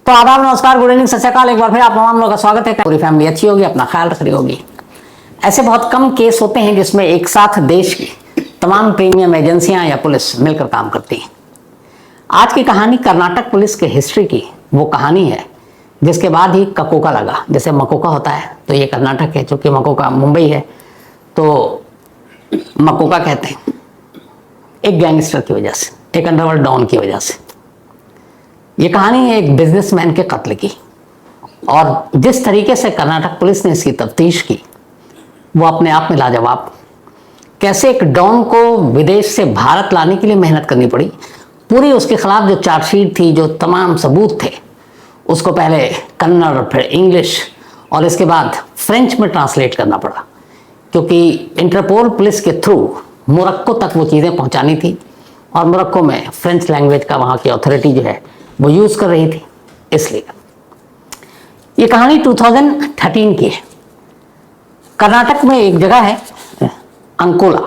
तो आदाब, नमस्कार, गुड इवनिंग, सत श्री अकाल। एक बार फिर आप तमाम लोगों का स्वागत है। पूरी फैमिली अच्छी होगी, अपना ख्याल रख रही होगी। ऐसे बहुत कम केस होते हैं जिसमें एक साथ देश की तमाम प्रीमियम एजेंसियां या पुलिस मिलकर काम करती हैं। आज की कहानी कर्नाटक पुलिस के हिस्ट्री की वो कहानी है जिसके बाद ही ककोका लगा। जैसे मकोका होता है तो ये कर्नाटक है, चूंकि मकोका मुंबई है तो मकोका कहते हैं। एक गैंगस्टर की वजह से, एक अंडरवर्ल्ड डॉन की वजह से। ये कहानी है एक बिजनेसमैन के कत्ल की, और जिस तरीके से कर्नाटक पुलिस ने इसकी तफ्तीश की वो अपने आप में लाजवाब। कैसे एक डॉन को विदेश से भारत लाने के लिए मेहनत करनी पड़ी, पूरी उसके खिलाफ जो चार्जशीट थी, जो तमाम सबूत थे, उसको पहले कन्नड़, फिर इंग्लिश और इसके बाद फ्रेंच में ट्रांसलेट करना पड़ा, क्योंकि इंटरपोल पुलिस के थ्रू मोरक्को तक वो चीज़ें पहुंचानी थी और मोरक्को में फ्रेंच लैंग्वेज का वहाँ की अथॉरिटी जो है वो यूज़ कर रही थी। इसलिए ये कहानी 2013 की है। कर्नाटक में एक जगह है अंकोला।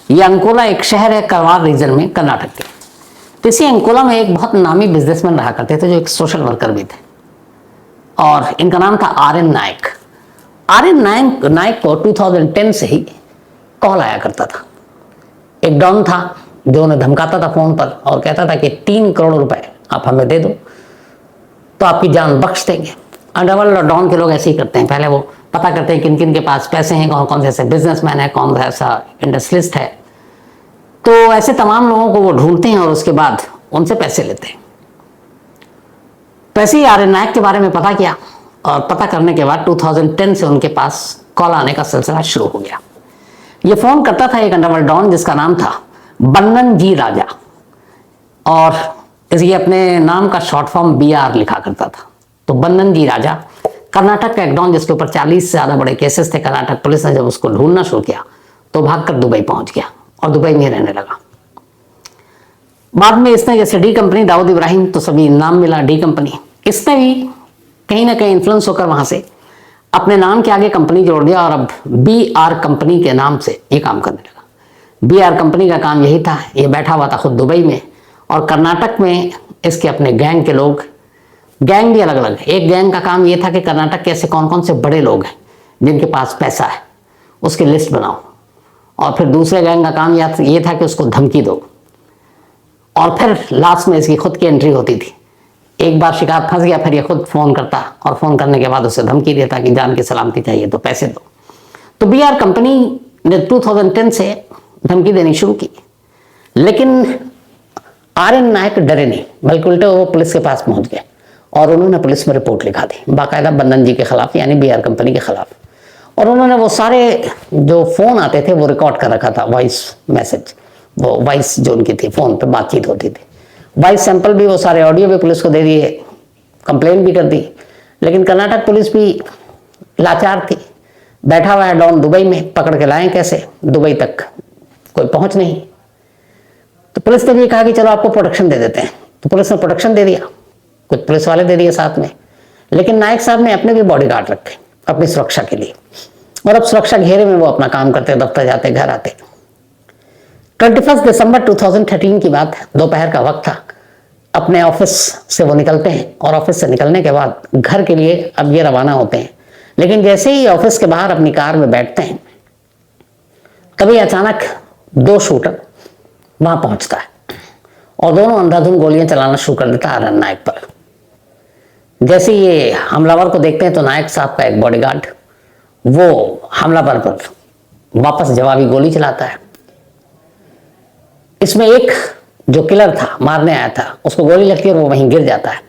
ये अंकोला एक शहर है करवार रीजन में, कर्नाटक के। तो इसी अंकोला में एक बहुत नामी बिजनेसमैन रहा करते थे जो एक सोशल वर्कर भी थे, और इनका नाम था आर.एन. नायक। आर.एन. नायक को 2010 से ही कॉल आया करता था। एक डॉन था जो उन्हें धमकाता था फोन पर और कहता था कि 3 करोड़ रुपए आप हमें दे दो तो आपकी जान बख्श देंगे। अंडरवर्ल्ड और डॉन के लोग ऐसे ही करते हैं, पहले वो पता करते हैं किन किन के पास पैसे हैं, कौन कौन से ऐसे बिजनेसमैन है, कौन सा ऐसा इंडस्ट्रियलिस्ट है। तो ऐसे तमाम लोगों को वो ढूंढते हैं और उसके बाद उनसे पैसे लेते हैं। तो ऐसे ही आर.एन. नायक के बारे में पता किया, और पता करने के बाद 2010 से उनके पास कॉल आने का सिलसिला शुरू हो गया। ये फोन करता था एक अंडरवर्ल्ड डॉन जिसका नाम था बन्नन जी राजा, और इसलिए अपने नाम का शॉर्ट फॉर्म BR लिखा करता था। तो बन्नन जी राजा कर्नाटक का एक डॉन जिसके ऊपर 40 से ज्यादा बड़े केसेस थे। कर्नाटक पुलिस ने जब उसको ढूंढना शुरू किया तो भागकर दुबई पहुंच गया और दुबई में रहने लगा। बाद में इसने, जैसे डी कंपनी, दाऊद इब्राहिम, तो सभी नाम मिला डी कंपनी, इसने भी कहीं ना कहीं इन्फ्लुएंस होकर वहां से अपने नाम के आगे कंपनी जोड़ दिया और अब BR कंपनी के नाम से ये काम करने लगा। BR कंपनी का काम यही था, ये बैठा हुआ था खुद दुबई में, और कर्नाटक में इसके अपने गैंग के लोग, गैंग भी अलग अलग है। एक गैंग का काम ये था कि कर्नाटक के ऐसे कौन कौन से बड़े लोग हैं जिनके पास पैसा है उसकी लिस्ट बनाओ, और फिर दूसरे गैंग का काम ये था कि उसको धमकी दो, और फिर लास्ट में इसकी खुद की एंट्री होती थी। एक बार शिकार फंस गया फिर ये खुद फोन करता, और फोन करने के बाद उसे धमकी देता कि जान की सलामती चाहिए तो पैसे दो। तो BR कंपनी ने 2010 से धमकी देनी शुरू की, लेकिन आर.एन. नायक डरे नहीं, बल्कि उल्टे वो पुलिस के पास पहुंच गए और उन्होंने पुलिस में रिपोर्ट लिखा दी बाकायदा बन्नन जी के खिलाफ, यानी BR कंपनी के खिलाफ। और उन्होंने वो सारे जो फोन आते थे वो रिकॉर्ड कर रखा था, वॉइस मैसेज, वो वॉइस जो उनकी थी, फोन पे बातचीत होती थी, वॉइस सैंपल भी, वो सारे ऑडियो भी पुलिस को दे दिए, कंप्लेन भी कर दी। लेकिन कर्नाटक पुलिस भी लाचार थी। बैठा हुआ है डॉन दुबई में, पकड़ के लाएं कैसे, दुबई तक कोई पहुंच नहीं। तो पुलिस ने भी कहा कि चलो आपको प्रोटेक्शन दे देते हैं। तो पुलिस ने प्रोटेक्शन दे दिया, कुछ पुलिस वाले दे दिए साथ में, लेकिन नायक साहब ने अपने भी बॉडीगार्ड रखे अपनी सुरक्षा के लिए, और अब सुरक्षा घेरे में वो अपना काम करते, दफ्तर जाते, घर आते। 21 दिसंबर 2013 की बात है, दोपहर का वक्त था। अपने ऑफिस से वो निकलते हैं, और ऑफिस से निकलने के बाद घर के लिए अब ये रवाना होते हैं। लेकिन जैसे ही ऑफिस के बाहर अपनी कार में बैठते हैं, तभी अचानक 2 शूटर वहां पहुंचता है और दोनों अंधाधुंध गोलियां चलाना शुरू कर देता है आर.एन. नायक पर। जैसे ये हमलावर को देखते हैं तो नायक साहब का एक बॉडीगार्ड वो हमलावर पर वापस जवाबी गोली चलाता है। इसमें एक जो किलर था, मारने आया था, उसको गोली लगती है और वो वहीं गिर जाता है।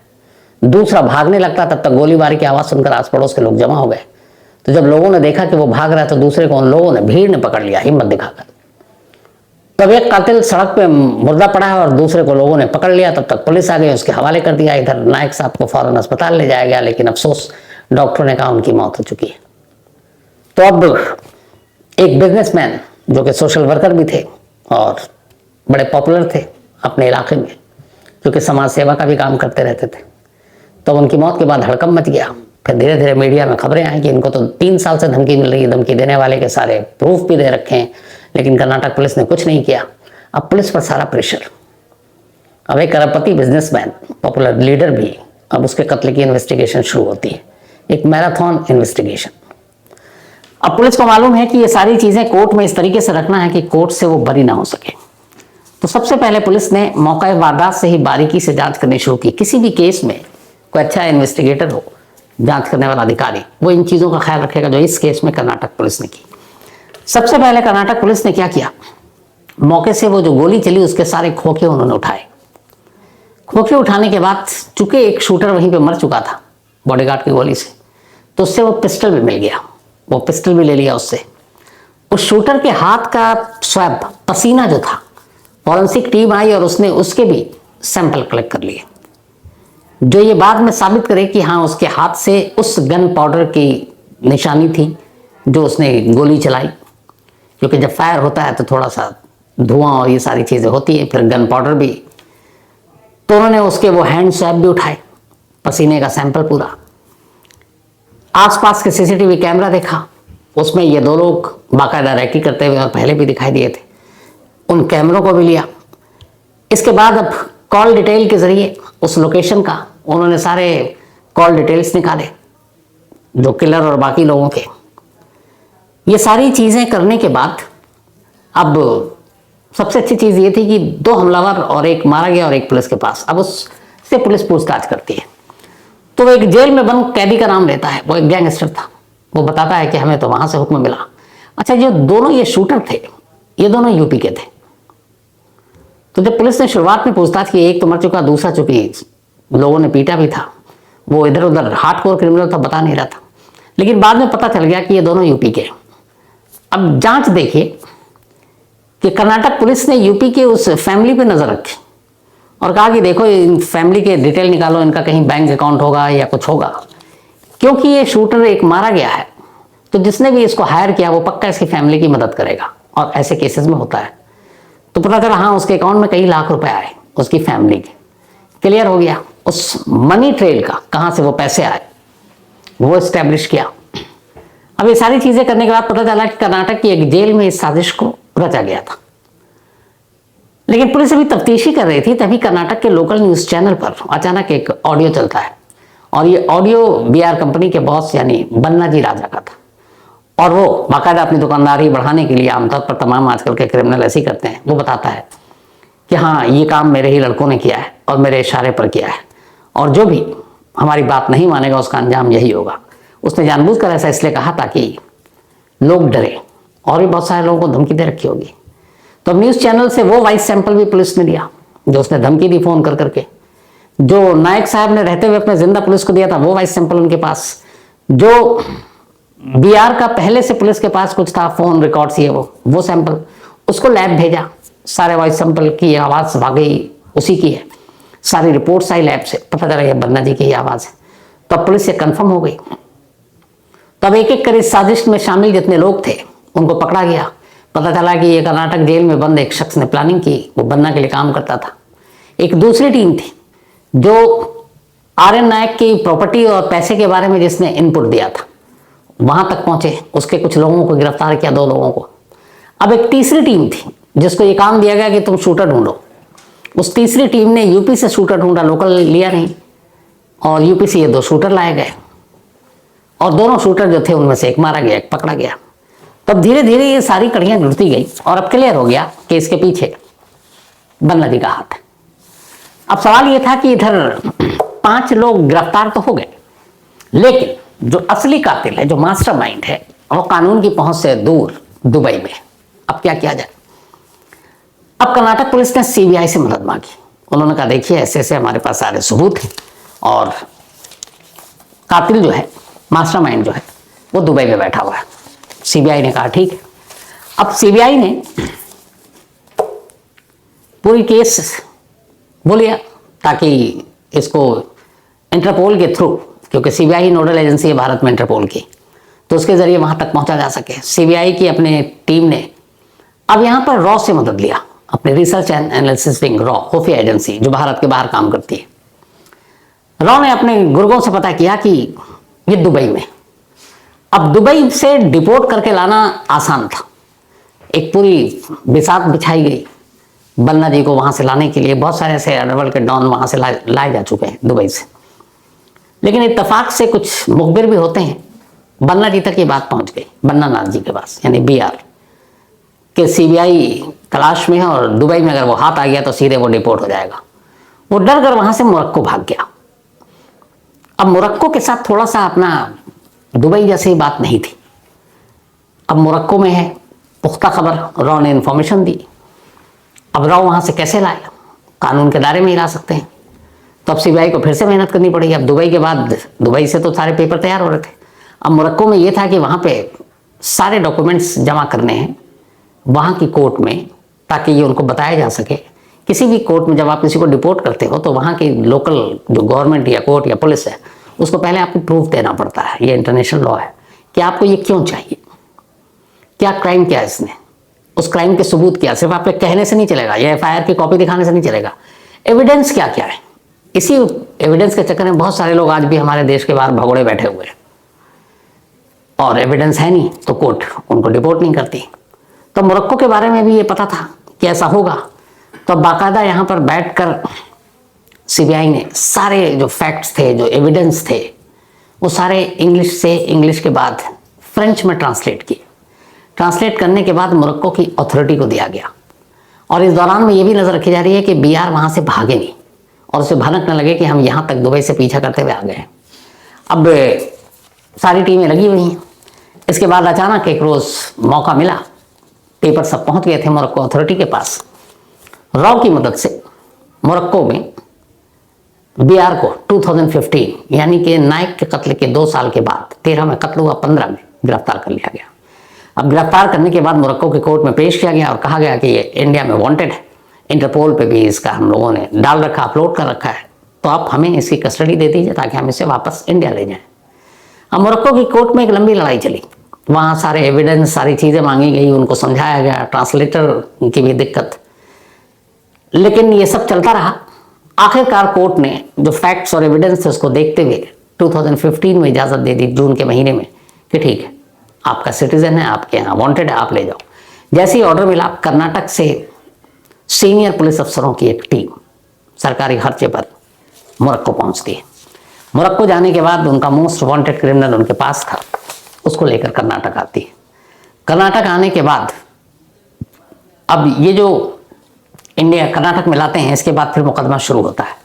दूसरा भागने लगता, तब तक गोलीबारी की आवाज सुनकर आस पड़ोस के लोग जमा हो गए। तो जब लोगों ने देखा कि वो भाग रहा है तो दूसरे को उन लोगों ने, भीड़ ने पकड़ लिया हिम्मत दिखाकर। तब एक कातिल सड़क पे मुर्दा पड़ा है और दूसरे को लोगों ने पकड़ लिया। तब तक पुलिस आ गई, उसके हवाले कर दिया। इधर नायक साहब को फौरन अस्पताल ले जाया गया, लेकिन अफसोस डॉक्टरों ने कहा उनकी मौत हो चुकी है। तो अब एक बिजनेसमैन जो कि सोशल वर्कर भी थे और बड़े पॉपुलर थे अपने इलाके में, जो कि समाज सेवा का भी काम करते रहते थे, तो उनकी मौत के बाद हड़कंप मच गया। फिर धीरे धीरे मीडिया में खबरें आई कि इनको तो 3 साल से धमकी मिल रही है, धमकी देने वाले के सारे प्रूफ भी दे रखे हैं, लेकिन कर्नाटक पुलिस ने कुछ नहीं किया। अब पुलिस पर सारा प्रेशर। अब एक अरबपति बिजनेसमैन, पॉपुलर लीडर भी अब उसके कत्ल की इन्वेस्टिगेशन शुरू होती है, एक मैराथन इन्वेस्टिगेशन। अब पुलिस को मालूम है कि ये सारी चीजें कोर्ट में इस तरीके से रखना है कि कोर्ट से वो बरी ना हो सके। तो सबसे पहले पुलिस ने मौका वारदात से ही बारीकी से जांच करनी शुरू की। किसी भी केस में कोई अच्छा इन्वेस्टिगेटर हो, जांच करने वाला अधिकारी, वो इन चीजों का ख्याल रखेगा, जो इस केस में कर्नाटक पुलिस ने की। सबसे पहले कर्नाटक पुलिस ने क्या किया, मौके से वो जो गोली चली उसके सारे खोखे उन्होंने उठाए। खोखे उठाने के बाद चूंकि एक शूटर वहीं पे मर चुका था बॉडीगार्ड की गोली से, तो उससे वो पिस्टल भी मिल गया, वो पिस्टल भी ले लिया उससे। उस शूटर के हाथ का स्वैब, पसीना जो था, फॉरेंसिक टीम आई और उसने उसके भी सैंपल कलेक्ट कर लिए, जो ये बाद में साबित करे कि हाँ उसके हाथ से उस गन पाउडर की निशानी थी जो उसने गोली चलाई। क्योंकि जब फायर होता है तो थोड़ा सा धुआं और ये सारी चीजें होती है, फिर गन पाउडर भी। तो उन्होंने उसके वो हैंड स्वैब भी उठाए, पसीने का सैंपल पूरा। आसपास के सीसीटीवी कैमरा देखा, उसमें ये दो लोग बाकायदा रैकी करते हुए और पहले भी दिखाई दिए थे, उन कैमरों को भी लिया। इसके बाद अब कॉल डिटेल के जरिए उस लोकेशन का उन्होंने सारे कॉल डिटेल्स निकाले, जो किलर और बाकी लोगों के। ये सारी चीजें करने के बाद अब सबसे अच्छी चीज ये थी कि 2 हमलावर और एक मारा गया और एक पुलिस के पास। अब उससे पुलिस पूछताछ करती है। तो वो एक जेल में बंद कैदी का नाम लेता है, वो एक गैंगस्टर था। वो बताता है कि हमें तो वहां से हुक्म मिला। अच्छा, जो दोनों ये शूटर थे, ये दोनों यूपी के थे। तो जब पुलिस ने शुरुआत में पूछताछ की, एक तो मर चुका, दूसरा चूंकि लोगों ने पीटा भी था, वो इधर उधर हार्डकोर क्रिमिनल था, बता नहीं रहा था। लेकिन बाद में पता चल गया कि ये दोनों यूपी के। अब जांच देखिए कि कर्नाटक पुलिस ने यूपी के उस फैमिली पे नजर रखी और कहा कि देखो इन फैमिली के डिटेल निकालो, इनका कहीं बैंक अकाउंट होगा या कुछ होगा। क्योंकि ये शूटर एक मारा गया है, तो जिसने भी इसको हायर किया वो पक्का इसकी फैमिली की मदद करेगा, और ऐसे केसेस में होता है। तो पता चला हाँ उसके अकाउंट में कई लाख रुपए आए, उसकी फैमिली के। क्लियर हो गया उस मनी ट्रेल का, कहां से वो पैसे आए, वो एस्टेब्लिश किया। अब ये सारी चीजें करने के बाद पता चला कि कर्नाटक की एक जेल में इस साजिश को रचा गया था। लेकिन पुलिस अभी तफ्तीशी कर रही थी, तभी कर्नाटक के लोकल न्यूज चैनल पर अचानक एक ऑडियो चलता है, और ये ऑडियो बीआर कंपनी के बॉस यानी बन्ना जी राजा का था। और वो बाकायदा अपनी दुकानदारी बढ़ाने के लिए, आमतौर पर तमाम आजकल के क्रिमिनल ऐसे ही करते हैं, वो बताता है कि हाँ ये काम मेरे ही लड़कों ने किया है और मेरे इशारे पर किया है, और जो भी हमारी बात नहीं मानेगा उसका अंजाम यही होगा। उसने जानबूझकर ऐसा इसलिए कहा ताकि लोग डरे, और भी बहुत सारे लोगों को धमकी दे रखी होगी। तो न्यूज चैनल से वो वॉइस सैंपल भी पुलिस ने लिया जो उसने धमकी दी फोन कर करके। जो नायक साहब ने रहते हुए अपने जिंदा पुलिस को दिया था वो वॉइस सैंपल उनके पास। जो बीआर का पहले से पुलिस के पास कुछ था, फोन रिकॉर्ड्स ये वो सैंपल, उसको लैब भेजा। सारे वॉइस सैंपल की आवाज वाकई उसी की है। सारी रिपोर्ट्स आई लैब से, पता चला ये बन्ना जी की ही आवाज है। तब पुलिस से कंफर्म हो गई। तब एक एक कर इस साजिश में शामिल जितने लोग थे उनको पकड़ा गया। पता चला कि ये कर्नाटक जेल में बंद एक शख्स ने प्लानिंग की, वो बन्ना के लिए काम करता था। एक दूसरी टीम थी जो आर्यन नायक की प्रॉपर्टी और पैसे के बारे में जिसने इनपुट दिया था, वहां तक पहुंचे, उसके कुछ लोगों को गिरफ्तार किया, 2 लोगों को। अब एक तीसरी टीम थी जिसको ये काम दिया गया कि तुम शूटर ढूंढो। उस तीसरी टीम ने यूपी से शूटर ढूंढा, लोकल लिया नहीं, और यूपी से ये 2 शूटर लाए गए, और दोनों शूटर जो थे उनमें से एक मारा गया, एक पकड़ा गया। तब धीरे धीरे ये सारी कड़ियां जुड़ती गई और अब क्लियर हो गया कि इसके पीछे बन्ना जी का हाथ है। अब सवाल ये था कि इधर 5 लोग गिरफ्तार तो हो गए, लेकिन जो असली कातिल है, जो मास्टरमाइंड है, वो कानून की पहुंच से दूर दुबई में। अब क्या किया जाए? अब कर्नाटक पुलिस ने सीबीआई से मदद मांगी। उन्होंने कहा देखिए ऐसे ऐसे हमारे पास सारे सबूत हैं, और कातिल जो है, मास्टरमाइंड जो है, वो दुबई में बैठा हुआ है। सीबीआई ने कहा ठीक है। अब सीबीआई ने पूरी केस बोलिया ताकि इसको इंटरपोल के थ्रू, क्योंकि सीबीआई नोडल एजेंसी है भारत में इंटरपोल की, तो उसके जरिए वहां तक पहुंचा जा सके। सीबीआई की अपने टीम ने अब यहां पर रॉ से मदद लिया, अपने research and analysis wing, raw खुफिया एजेंसी जो भारत के बाहर काम करती है। रॉ ने अपने गुर्गों से पता किया कि ये दुबई में। अब दुबई से डिपोर्ट करके लाना आसान था, एक पूरी बिसात बिछाई गई बन्ना जी को वहां से लाने के लिए। बहुत सारे ऐसे अंडरवर्ल्ड के डॉन वहां से लाए जा चुके हैं दुबई से। लेकिन इत्तेफाक से कुछ मुखबिर भी होते हैं, बन्ना जी तक ये बात पहुंच गई, बन्ना नाथ जी के पास, यानी BR के CBI तलाश में है और दुबई में अगर वो हाथ आ गया तो सीधे वो डिपोर्ट हो जाएगा। वो डर कर वहां से मोरक्को भाग गया। अब मोरक्को के साथ थोड़ा सा अपना दुबई जैसी बात नहीं थी। अब मोरक्को में है, पुख्ता खबर, रॉ ने इंफॉर्मेशन दी। अब रॉ वहां से कैसे लाए, कानून के दायरे में ही ला सकते हैं, तो अब CBI को फिर से मेहनत करनी पड़ेगी। अब दुबई के बाद, दुबई से तो सारे पेपर तैयार हो रहे थे, अब मोरक्को में ये था कि वहां पे सारे डॉक्यूमेंट्स जमा करने हैं वहां की कोर्ट में, ताकि ये उनको बताया जा सके। किसी भी कोर्ट में जब आप किसी को डिपोर्ट करते हो तो वहां की लोकल जो गवर्नमेंट या कोर्ट या पुलिस है, उसको पहले आपको प्रूफ देना पड़ता है, ये इंटरनेशनल लॉ है, कि आपको ये क्यों चाहिए, क्या क्राइम किया इसने, उस क्राइम के सबूत क्या। सिर्फ आपके कहने से नहीं चलेगा, या FIR की कॉपी दिखाने से नहीं चलेगा, एविडेंस क्या क्या है। इसी एविडेंस के चक्कर में बहुत सारे लोग आज भी हमारे देश के बाहर भगोड़े बैठे हुए हैं, और एविडेंस है नहीं तो कोर्ट उनको डिपोर्ट नहीं करती। तो मोरक्को के बारे में भी ये पता था कि ऐसा होगा, तो बाकायदा यहाँ पर बैठकर CBI ने सारे जो फैक्ट्स थे, जो एविडेंस थे, वो सारे इंग्लिश से, इंग्लिश के बाद फ्रेंच में ट्रांसलेट किए। ट्रांसलेट करने के बाद मोरक्को की अथॉरिटी को दिया गया, और इस दौरान में ये भी नज़र रखी जा रही है कि BR वहाँ से भागे नहीं और उसे भनक न लगे कि हम यहाँ तक दुबई से पीछा करते हुए आ गए। अब सारी टीमें लगी हुई हैं। इसके बाद अचानक एक रोज़ मौका मिला, पेपर सब पहुँच गए थे मोरक्को अथॉरिटी के पास। रॉ की मदद से मोरक्को में BR को 2015 यानी कि नाइक के कत्ल के 2 साल के बाद, 13 में कत्ल हुआ, 15 में गिरफ्तार कर लिया गया। अब गिरफ्तार करने के बाद मोरक्को के कोर्ट में पेश किया गया और कहा गया कि ये इंडिया में वांटेड है, इंटरपोल पे भी इसका हम लोगों ने डाल रखा, अपलोड कर रखा है, तो आप हमें इसकी कस्टडी दे दीजिए ताकि हम इसे वापस इंडिया ले जाएं। अब मोरक्को की कोर्ट में एक लंबी लड़ाई चली, वहाँ सारे एविडेंस, सारी चीज़ें मांगी गई, उनको समझाया गया, ट्रांसलेटर की भी दिक्कत, लेकिन ये सब चलता रहा। आखिरकार कोर्ट ने जो फैक्ट्स और एविडेंस थे उसको देखते हुए 2015 में इजाज़त दे दी, जून के महीने में, कि ठीक है, आपका सिटीजन है, आपके यहाँ वांटेड है, आप ले जाओ। जैसे ही ऑर्डर मिला, कर्नाटक से सीनियर पुलिस अफसरों की एक टीम सरकारी खर्चे पर मोरक्को पहुंचती है। मोरक्को जाने के बाद उनका मोस्ट वांटेड क्रिमिनल उनके पास था, उसको लेकर कर्नाटक आती है। कर्नाटक आने के बाद अब ये जो इंडिया कर्नाटक में लाते हैं, इसके बाद फिर मुकदमा शुरू होता है।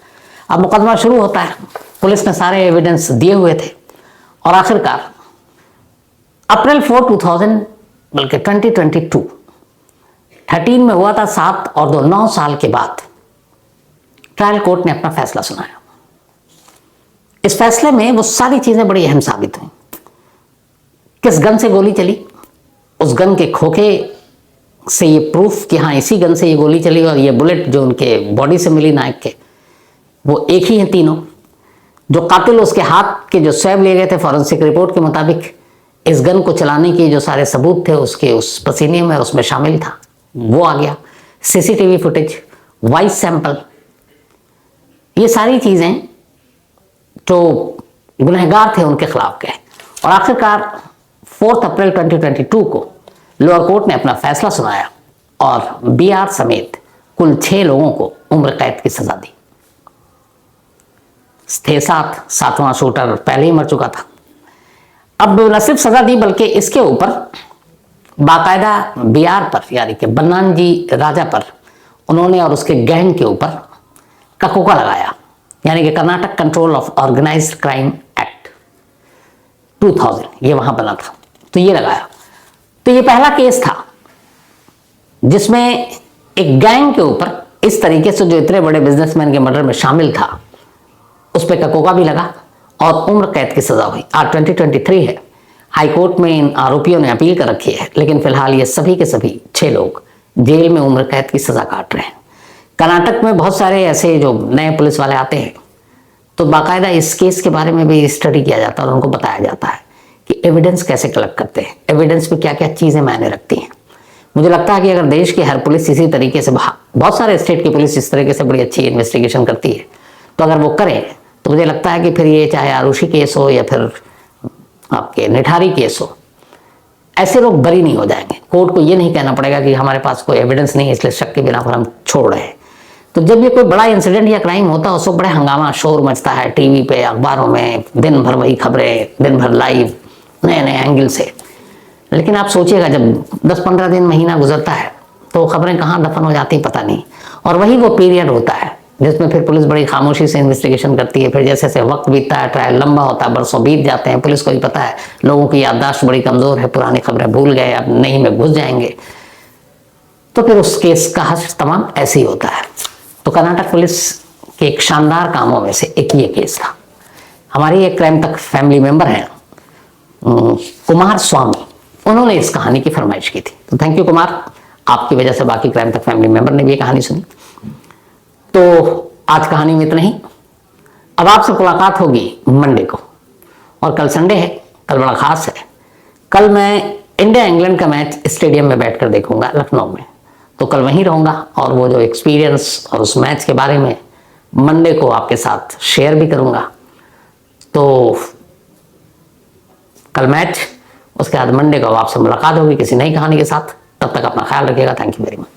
अब मुकदमा शुरू होता है, पुलिस ने सारे एविडेंस दिए हुए थे, और आखिरकार अप्रैल 4 2000 बल्कि 2022 13 में हुआ था, 7 और 2 9 साल के बाद ट्रायल कोर्ट ने अपना फैसला सुनाया। इस फैसले में वो सारी चीजें बड़ी अहम साबित हुई। किस गन से गोली चली, उस गन के खोखे से ये प्रूफ कि हाँ इसी गन से ये गोली चली, और ये बुलेट जो उनके बॉडी से मिली नायक के, वो एक ही हैं तीनों। जो कातिल, उसके हाथ के जो स्वैब लिए गए थे फॉरेंसिक रिपोर्ट के मुताबिक, इस गन को चलाने के जो सारे सबूत थे उसके उस पसीने में, उसमें शामिल था, वो आ गया। CCTV फुटेज, वॉइस सैंपल, ये सारी चीजें जो गुनहगार थे उनके खिलाफ गए। और आखिरकार 4 अप्रैल 2022 को लोअर कोर्ट ने अपना फैसला सुनाया और BR समेत कुल 6 लोगों को उम्र कैद की सजा दी। थे 7वां शूटर पहले ही मर चुका था। अब न सिर्फ सजा दी बल्कि इसके ऊपर बाकायदा BR पर, यानी कि बन्नाजी राजा पर, उन्होंने और उसके गैंग के ऊपर ककोका लगाया, यानी कि Karnataka control of organised crime act 2000, ये वहां बना था, तो ये लगाया। तो ये पहला केस था जिसमें एक गैंग के ऊपर इस तरीके से, जो इतने बड़े बिजनेसमैन के मर्डर में शामिल था, उस पर ककोका भी लगा और उम्र कैद की सजा हुई। आज 2023 है, हाई कोर्ट में इन आरोपियों ने अपील कर रखी है, लेकिन फिलहाल ये सभी के सभी 6 लोग जेल में उम्र कैद की सजा काट रहे हैं। कर्नाटक में बहुत सारे ऐसे जो नए पुलिस वाले आते हैं, तो बाकायदा इस केस के बारे में भी स्टडी किया जाता है और उनको बताया जाता है कि एविडेंस कैसे कलेक्ट करते हैं, एविडेंस पे क्या क्या चीज़ें मायने रखती हैं। मुझे लगता है कि अगर देश की हर पुलिस इसी तरीके से, बहुत सारे स्टेट की पुलिस इस तरीके से बड़ी अच्छी इन्वेस्टिगेशन करती है, तो अगर वो करें तो मुझे लगता है कि फिर ये चाहे आरुषि केस हो या फिर आपके निठारी केस हो, ऐसे लोग बरी नहीं हो जाएंगे। कोर्ट को ये नहीं कहना पड़ेगा कि हमारे पास कोई एविडेंस नहीं है इसलिए शक के बिना पर हम छोड़ रहे हैं। तो जब ये कोई बड़ा इंसिडेंट या क्राइम होता है, उसको बड़ा हंगामा शोर मचता है, टीवी पे, अखबारों में, दिन भर वही खबरें, दिन भर लाइव, नए नए एंगल से। लेकिन आप सोचिएगा, जब 10-15 दिन, महीना गुजरता है, तो खबरें कहाँ दफन हो जाती पता नहीं। और वही वो पीरियड होता है जिसमें फिर पुलिस बड़ी खामोशी से इन्वेस्टिगेशन करती है। फिर जैसे जैसे वक्त बीतता है, ट्रायल लंबा होता है, बरसों बीत जाते हैं, पुलिस को भी पता है लोगों की याददाश्त बड़ी कमजोर है, पुरानी खबरें भूल गए, अब नई में घुस जाएंगे, तो फिर उस केस का हश्र तमाम ऐसे ही होता है। तो कर्नाटक पुलिस के एक शानदार कामों में से एक ये केस था। हमारी एक क्राइम तक फैमिली मेंबर हैं, कुमार स्वामी, उन्होंने इस कहानी की फरमाइश की थी। तो थैंक यू कुमार, आपकी वजह से बाकी क्राइम तक फैमिली मेंबर ने भी ये कहानी सुनी। तो आज कहानी में इतना ही। अब आपसे मुलाकात होगी मंडे को, और कल संडे है, कल बड़ा खास है। कल मैं इंडिया इंग्लैंड का मैच स्टेडियम में बैठकर देखूंगा लखनऊ में, तो कल वहीं रहूंगा और वो जो एक्सपीरियंस और उस मैच के बारे में मंडे को आपके साथ शेयर भी करूंगा। तो कल मैच, उसके बाद मंडे को आपसे मुलाकात होगी किसी नई कहानी के साथ। तब तक अपना ख्याल रखिएगा। Thank you very much.